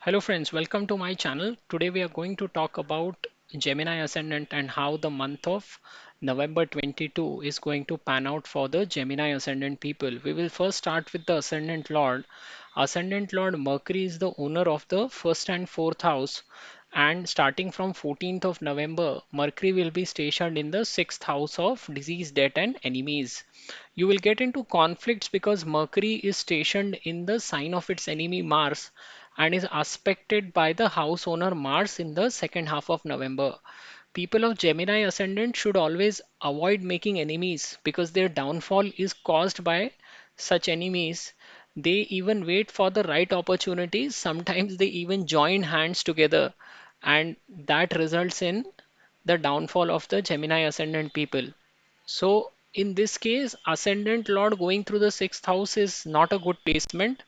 Hello friends, welcome to my channel. Today we are going to talk about Gemini Ascendant and how the month of November 22 is going to pan out for the Gemini Ascendant people. We will first start with the Ascendant Lord. Ascendant Lord Mercury is the owner of the first and fourth house, and starting from 14th of November, Mercury will be stationed in the sixth house of disease, death and enemies. You will get into conflicts because Mercury is stationed in the sign of its enemy Mars and is aspected by the house owner Mars in the second half of November. People of Gemini ascendant should always avoid making enemies because their downfall is caused by such enemies. They even wait for the right opportunities. Sometimes they even join hands together, and that results in the downfall of the Gemini ascendant people. So, in this case, ascendant lord going through the sixth house is not a good placement,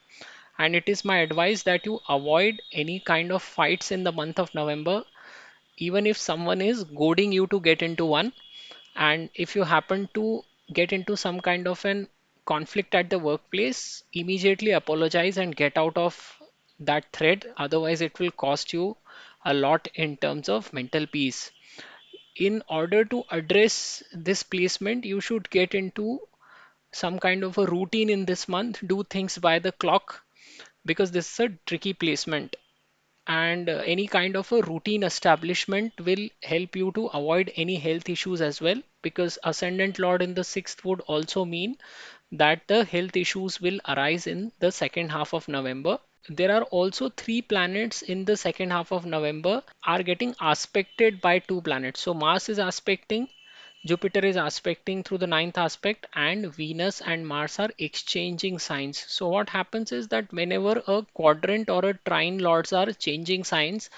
and it is my advice that you avoid any kind of fights in the month of November, even if someone is goading you to get into one. And if you happen to get into some kind of an conflict at the workplace, immediately apologize and get out of that thread. Otherwise, it will cost you a lot in terms of mental peace. In order to address this placement, you should get into some kind of a routine in this month. Do things by the clock because this is a tricky placement, and any kind of a routine establishment will help you to avoid any health issues as well, because ascendant lord in the sixth would also mean that the health issues will arise in the second half of November. There are also three planets in the second half of November are getting aspected by two planets. So Mars is aspecting, Jupiter is aspecting through the ninth aspect, and Venus and Mars are exchanging signs. So what happens is that whenever a quadrant or a trine lords are changing signs,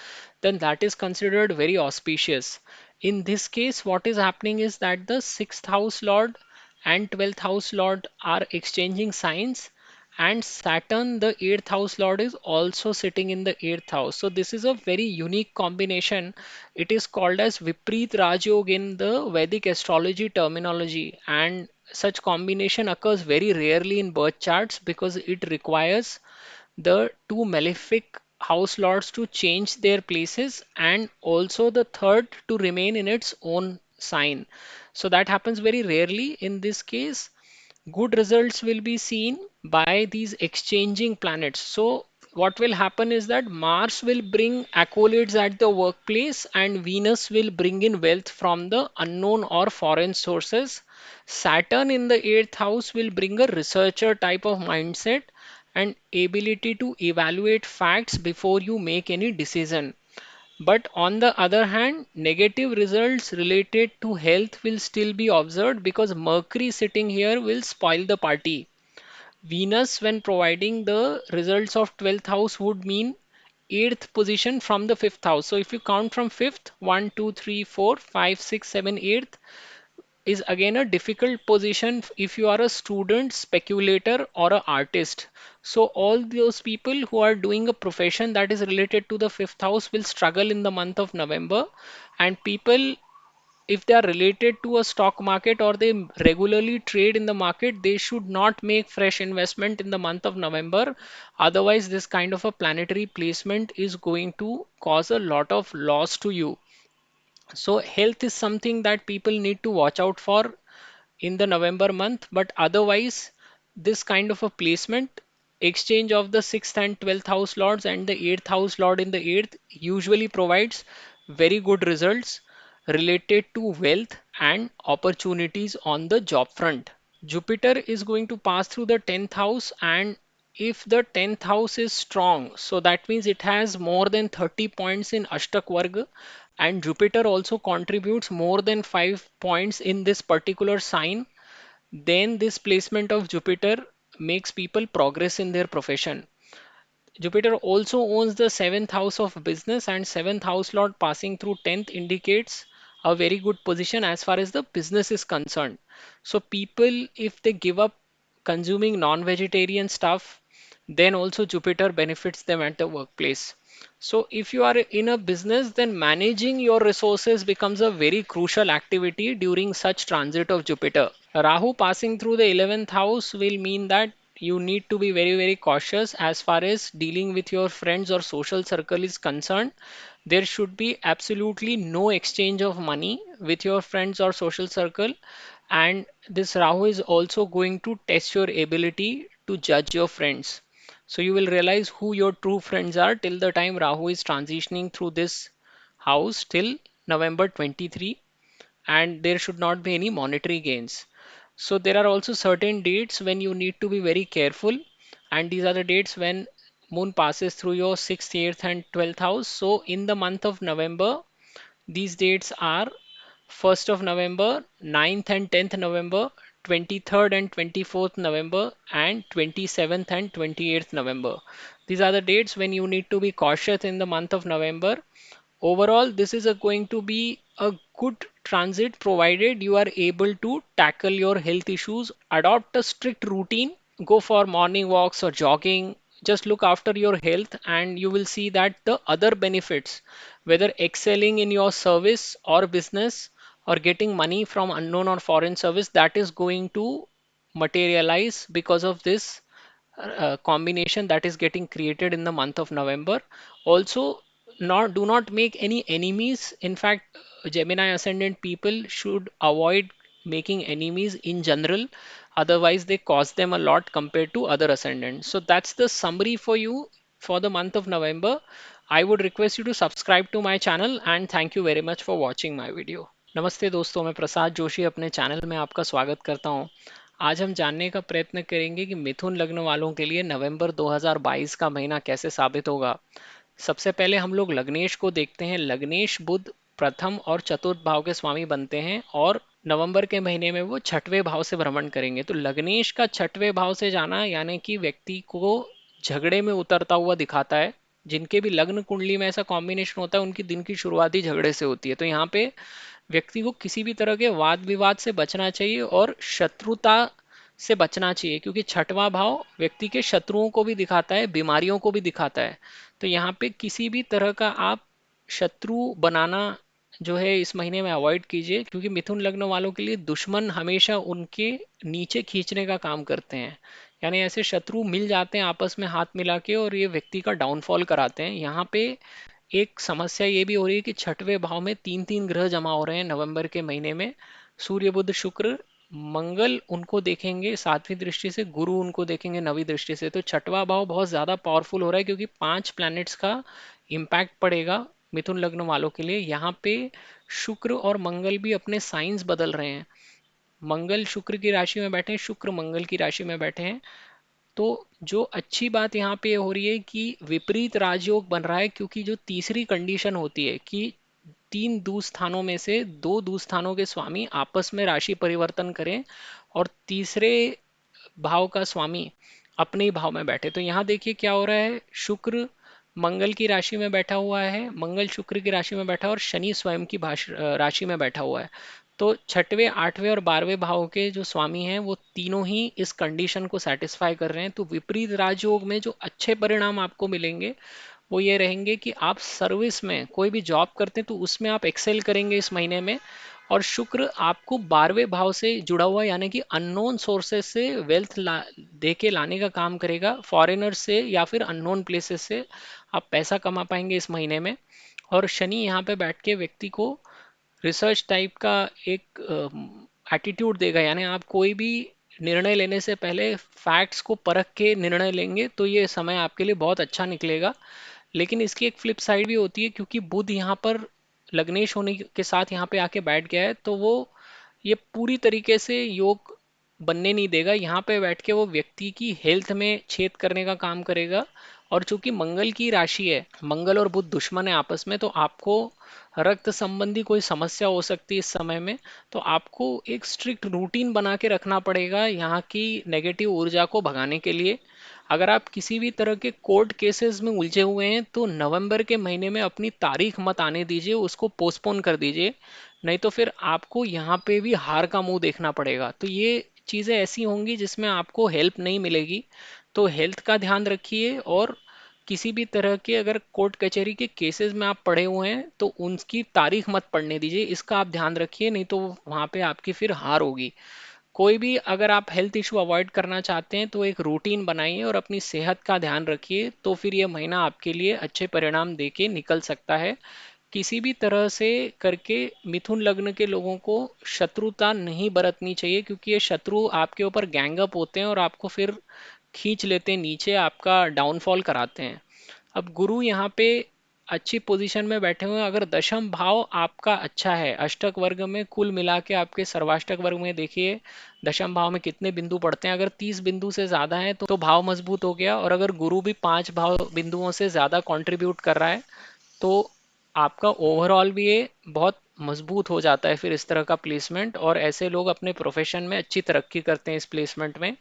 then that is considered very auspicious. In this case, what is happening is that the sixth house lord and 12th house lord are exchanging signs, and Saturn, the 8th house lord, is also sitting in the 8th house. So this is a very unique combination. It is called as Vipreet Rajyog in the Vedic astrology terminology, and such combination occurs very rarely in birth charts because it requires the two malefic house lords to change their places and also the third to remain in its own sign. So that happens very rarely. In this case, good results will be seen by these exchanging planets. So what will happen is that Mars will bring accolades at the workplace and Venus will bring in wealth from the unknown or foreign sources. Saturn in the eighth house will bring a researcher type of mindset and ability to evaluate facts before you make any decision. But on the other hand, negative results related to health will still be observed because Mercury sitting here will spoil the party. Venus, when providing the results of 12th house, would mean 8th position from the 5th house. So if you count from 5th, 1, 2, 3, 4, 5, 6, 7, 8th is again a difficult position if you are a student, speculator, or an artist. So all those people who are doing a profession that is related to the fifth house will struggle in the month of November. And people, if they are related to a stock market or they regularly trade in the market, they should not make fresh investment in the month of November. Otherwise, this kind of a planetary placement is going to cause a lot of loss to you. So health is something that people need to watch out for in the November month, but otherwise, this kind of a placement, exchange of the 6th and 12th house lords and the 8th house lord in the 8th usually provides very good results related to wealth and opportunities on the job front. Jupiter is going to pass through the 10th house, and if the 10th house is strong, so that means it has more than 30 points in Ashtak Varga, and Jupiter also contributes more than 5 points in this particular sign, then this placement of Jupiter makes people progress in their profession. Jupiter also owns the seventh house of business, and seventh house lord passing through 10th indicates a very good position as far as the business is concerned. So people, if they give up consuming non-vegetarian stuff, then also Jupiter benefits them at the workplace. So if you are in a business, then managing your resources becomes a very crucial activity during such transit of Jupiter. Rahu passing through the 11th house will mean that you need to be very, very cautious as far as dealing with your friends or social circle is concerned. There should be absolutely no exchange of money with your friends or social circle. And this Rahu is also going to test your ability to judge your friends. So you will realize who your true friends are till the time Rahu is transitioning through this house till November 23, and there should not be any monetary gains. So there are also certain dates when you need to be very careful, and these are the dates when moon passes through your 6th, 8th and 12th house. So in the month of November, these dates are 1st of November, 9th and 10th November, 23rd and 24th November, and 27th and 28th November. These are the dates when you need to be cautious in the month of November. Overall, this is going to be a good transit provided you are able to tackle your health issues, adopt a strict routine, go for morning walks or jogging. Just look after your health, and you will see that the other benefits, whether excelling in your service or business or getting money from unknown or foreign service, that is going to materialize because of this combination that is getting created in the month of November. Also, not do not make any enemies. In fact, Gemini ascendant people should avoid making enemies in general. Otherwise, they cost them a lot compared to other ascendants. So that's the summary for you for the month of November. I would request you to subscribe to my channel, and thank you very much for watching my video. नमस्ते दोस्तों, मैं प्रसाद जोशी अपने channel में आपका स्वागत करता हूं। आज हम जानने का प्रयत्न करेंगे कि मिथुन लग्न वालों के लिए नवंबर 2022 का महीना कैसे साबित होगा। सबसे पहले हम लोग लग्नेश को देखते हैं। लग्नेश बुध प्रथम और चतुर्थ भाव के स्वामी बनते हैं और नवंबर के महीने में वो छठवें भाव से भ्रमण करेंगे। तो लग्नेश का छठवें भाव से जाना यानी कि व्यक्ति को झगड़े में उतरता हुआ दिखाता है। जिनके भी लग्न कुंडली में ऐसा कॉम्बिनेशन होता है, उनकी दिन की शुरुआत ही झगड़े से होती है। तो यहाँ पे व्यक्ति को किसी भी तरह के वाद विवाद से बचना चाहिए और शत्रुता से बचना चाहिए, क्योंकि छठवां भाव व्यक्ति के शत्रुओं को भी दिखाता है, बीमारियों को भी दिखाता है। तो यहाँ पे किसी भी तरह का आप शत्रु बनाना जो है इस महीने में अवॉइड कीजिए, क्योंकि मिथुन लग्न वालों के लिए दुश्मन हमेशा उनके नीचे खींचने का काम करते हैं। यानी ऐसे शत्रु मिल जाते हैं आपस में हाथ मिला के और ये व्यक्ति का डाउनफॉल कराते हैं। यहाँ पे एक समस्या ये भी हो रही है कि छठवें भाव में तीन तीन ग्रह जमा हो रहे हैं नवंबर के महीने में। सूर्य बुध शुक्र मंगल उनको देखेंगे सातवीं दृष्टि से, गुरु उनको देखेंगे नवीं दृष्टि से। तो छठवां भाव बहुत ज्यादा पावरफुल हो रहा है, क्योंकि 5 प्लैनेट्स का इम्पैक्ट पड़ेगा मिथुन लग्न वालों के लिए। यहाँ पे शुक्र और मंगल भी अपने साइंस बदल रहे हैं। मंगल शुक्र की राशि में बैठे हैं, शुक्र मंगल की राशि में बैठे हैं। तो जो अच्छी बात यहाँ पे हो रही है कि विपरीत राजयोग बन रहा है, क्योंकि जो तीसरी कंडीशन होती है कि तीन दूस्थानों में से दो दूस्थानों के स्वामी आपस में राशि परिवर्तन करें और तीसरे भाव का स्वामी अपने ही भाव में बैठे। तो यहाँ देखिए क्या हो रहा है, शुक्र मंगल की राशि में बैठा हुआ है, मंगल शुक्र की राशि में बैठा है और शनि स्वयं की राशि में बैठा हुआ है। तो छठवें, आठवें और 12वें भाव के जो स्वामी हैं वो तीनों ही इस कंडीशन को सेटिस्फाई कर रहे हैं। तो विपरीत राजयोग में जो अच्छे परिणाम आपको मिलेंगे वो ये रहेंगे कि आप सर्विस में कोई भी जॉब करते हैं तो उसमें आप एक्सेल करेंगे इस महीने में। और शुक्र आपको 12वें भाव से जुड़ा हुआ यानी कि अननोन सोर्सेस से वेल्थ दे के लाने का काम करेगा। फॉरेनर से या फिर अननोन प्लेसेस से आप पैसा कमा पाएंगे इस महीने में। और शनि यहाँ पे बैठ के व्यक्ति को रिसर्च टाइप का एक एटीट्यूड देगा, यानी आप कोई भी निर्णय लेने से पहले फैक्ट्स को परख के निर्णय लेंगे तो ये समय आपके लिए बहुत अच्छा निकलेगा। लेकिन इसकी एक फ्लिप साइड भी होती है, क्योंकि बुध यहाँ पर लग्नेश होने के साथ यहाँ पे आके बैठ गया है, तो वो ये पूरी तरीके से योग बनने नहीं देगा। यहाँ पे बैठ के वो व्यक्ति की हेल्थ में छेद करने का काम करेगा। और चूंकि मंगल की राशि है, मंगल और बुध दुश्मन है आपस में, तो आपको रक्त संबंधी कोई समस्या हो सकती है इस समय में। तो आपको एक स्ट्रिक्ट रूटीन बना के रखना पड़ेगा यहाँ की नेगेटिव ऊर्जा को भगाने के लिए। अगर आप किसी भी तरह के कोर्ट केसेस में उलझे हुए हैं तो नवंबर के महीने में अपनी तारीख मत आने दीजिए, उसको पोस्टपोन कर दीजिए। नहीं तो फिर आपको यहाँ पे भी हार का मुंह देखना पड़ेगा। तो ये चीज़ें ऐसी होंगी जिसमें आपको हेल्प नहीं मिलेगी। तो हेल्थ का ध्यान रखिए, और किसी भी तरह के अगर कोर्ट कचहरी के केसेस में आप पड़े हुए हैं तो उनकी तारीख मत पढ़ने दीजिए, इसका आप ध्यान रखिए, नहीं तो वहाँ पे आपकी फिर हार होगी। कोई भी अगर आप हेल्थ इशू अवॉइड करना चाहते हैं तो एक रूटीन बनाइए और अपनी सेहत का ध्यान रखिए, तो फिर ये महीना आपके लिए अच्छे परिणाम देके निकल सकता है। किसी भी तरह से करके मिथुन लग्न के लोगों को शत्रुता नहीं बरतनी चाहिए, क्योंकि ये शत्रु आपके ऊपर गैंग अप होते हैं और आपको फिर खींच लेते हैं नीचे, आपका डाउनफॉल कराते हैं। अब गुरु यहाँ पे अच्छी पोजीशन में बैठे हुए हैं। अगर दशम भाव आपका अच्छा है, अष्टक वर्ग में कुल मिला के आपके सर्वाष्टक वर्ग में देखिए दशम भाव में कितने बिंदु पड़ते हैं, अगर 30 बिंदु से ज्यादा है तो भाव मजबूत हो गया, और अगर गुरु भी 5 भाव बिंदुओं से ज्यादा कंट्रीब्यूट कर रहा है तो आपका ओवरऑल भी ये बहुत मजबूत हो जाता है फिर इस तरह का प्लेसमेंट, और ऐसे लोग अपने प्रोफेशन में अच्छी तरक्की करते हैं इस प्लेसमेंट में।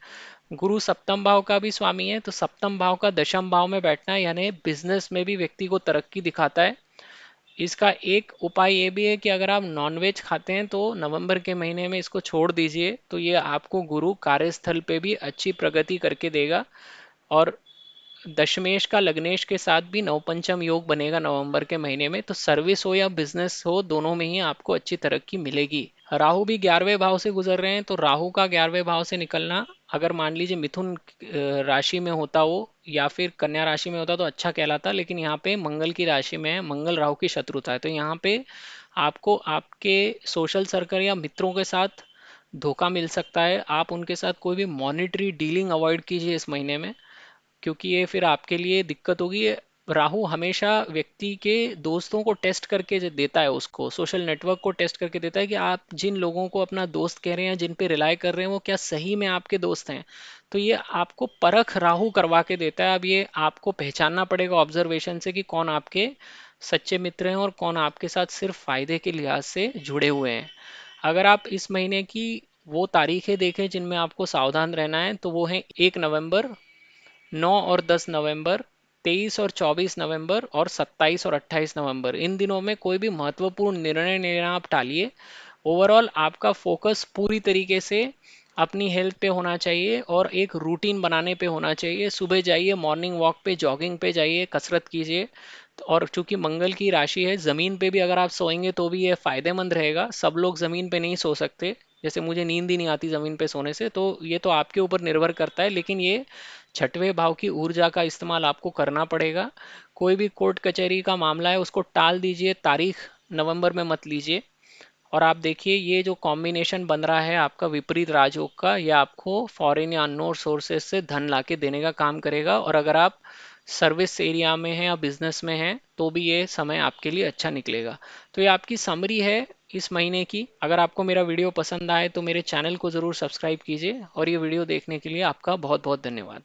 गुरु सप्तम भाव का भी स्वामी है, तो सप्तम भाव का दशम भाव में बैठना यानी बिजनेस में भी व्यक्ति को तरक्की दिखाता है। इसका एक उपाय ये भी है कि अगर आप नॉनवेज खाते हैं तो नवंबर के महीने में इसको छोड़ दीजिए, तो ये आपको गुरु कार्यस्थल पे भी अच्छी प्रगति करके देगा। और दशमेश का लग्नेश के साथ भी नवपंचम योग बनेगा नवंबर के महीने में, तो सर्विस हो या बिजनेस हो दोनों में ही आपको अच्छी तरक्की मिलेगी। राहु भी 11वें भाव से गुजर रहे हैं, तो राहु का 11वें भाव से निकलना अगर मान लीजिए मिथुन राशि में होता वो या फिर कन्या राशि में होता तो अच्छा कहलाता, लेकिन यहाँ पे मंगल की राशि में है, मंगल राहु की शत्रुता है, तो यहाँ पे आपको आपके सोशल सर्कल या मित्रों के साथ धोखा मिल सकता है। आप उनके साथ कोई भी मॉनिटरी डीलिंग अवॉइड कीजिए इस महीने में, क्योंकि ये फिर आपके लिए दिक्कत होगी। ये राहु हमेशा व्यक्ति के दोस्तों को टेस्ट करके जो देता है, उसको सोशल नेटवर्क को टेस्ट करके देता है कि आप जिन लोगों को अपना दोस्त कह रहे हैं, जिन पे रिलाय कर रहे हैं, वो क्या सही में आपके दोस्त हैं। तो ये आपको परख राहु करवा के देता है। अब ये आपको पहचानना पड़ेगा ऑब्जर्वेशन से कि कौन आपके सच्चे मित्र हैं और कौन आपके साथ सिर्फ फायदे के लिहाज से जुड़े हुए हैं। अगर आप इस महीने की वो तारीखें देखें जिनमें आपको सावधान रहना है, तो वो है 1 नवंबर, 9 और 10 नवंबर, 23 और 24 नवंबर, और 27 और 28 नवंबर। इन दिनों में कोई भी महत्वपूर्ण निर्णय लेना आप टालिए। ओवरऑल आपका फोकस पूरी तरीके से अपनी हेल्थ पे होना चाहिए और एक रूटीन बनाने पे होना चाहिए। सुबह जाइए मॉर्निंग वॉक पे, जॉगिंग पे जाइए, कसरत कीजिए। और चूंकि मंगल की राशि है, जमीन पे भी अगर आप सोएंगे तो भी ये फायदेमंद रहेगा। सब लोग जमीन पे नहीं सो सकते, जैसे मुझे नींद ही नहीं आती जमीन पे सोने से, तो ये तो आपके ऊपर निर्भर करता है, लेकिन ये छठवें भाव की ऊर्जा का इस्तेमाल आपको करना पड़ेगा। कोई भी कोर्ट कचहरी का मामला है उसको टाल दीजिए, तारीख नवंबर में मत लीजिए। और आप देखिए ये जो कॉम्बिनेशन बन रहा है आपका विपरीत राजयोग का, ये आपको फॉरेन या अननोन सोर्सेज से धन लाके देने का काम करेगा। और अगर आप सर्विस एरिया में हैं या बिजनेस में हैं तो भी ये समय आपके लिए अच्छा निकलेगा। तो ये आपकी समरी है इस महीने की। अगर आपको मेरा वीडियो पसंद आए तो मेरे चैनल को ज़रूर सब्सक्राइब कीजिए, और ये वीडियो देखने के लिए आपका बहुत बहुत धन्यवाद।